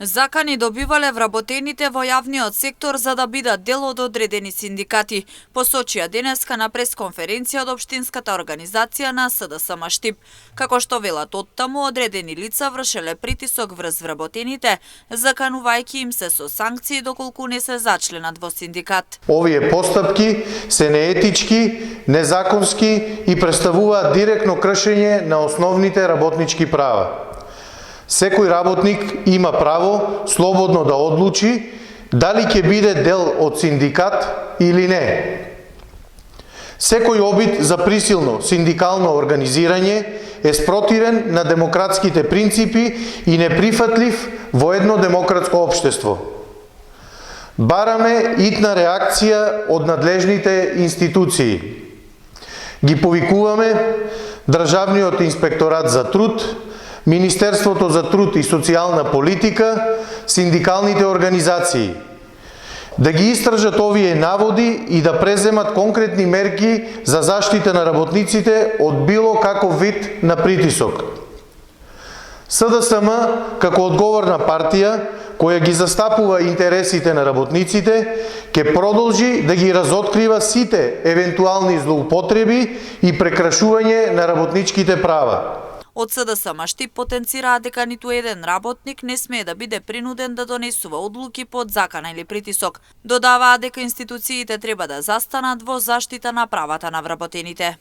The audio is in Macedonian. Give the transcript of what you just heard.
Закани добивале вработените во јавниот сектор за да бидат дел од одредени синдикати, посочија денеска на пресконференција од општинската организација на СДСМ Штип. Како што велат оттаму, одредени лица вршеле притисок врз вработените, заканувајќи им се со санкции доколку не се зачленат во синдикат. Овие постапки се неетички, незаконски и представуваат директно кршење на основните работнички права. Секој работник има право слободно да одлучи дали ќе биде дел од синдикат или не. Секој обид за присилно синдикално организирање е спротивен на демократските принципи и неприфатлив во едно демократско општество. Бараме итна реакција од надлежните институции. Ги повикуваме Државниот инспекторат за труд, Министерството за труд и социјална политика, синдикалните организации, да ги истражат овие наводи и да преземат конкретни мерки за заштита на работниците од било каков вид на притисок. СДСМ, како одговорна партија, која ги застапува интересите на работниците, ќе продолжи да ги разоткрива сите евентуални злоупотреби и прекрашување на работничките права. Од СДСМ Штип потенцираат дека ниту еден работник не смее да биде принуден да донесува одлуки под закана или притисок. Додаваат дека институциите треба да застанат во заштита на правата на вработените.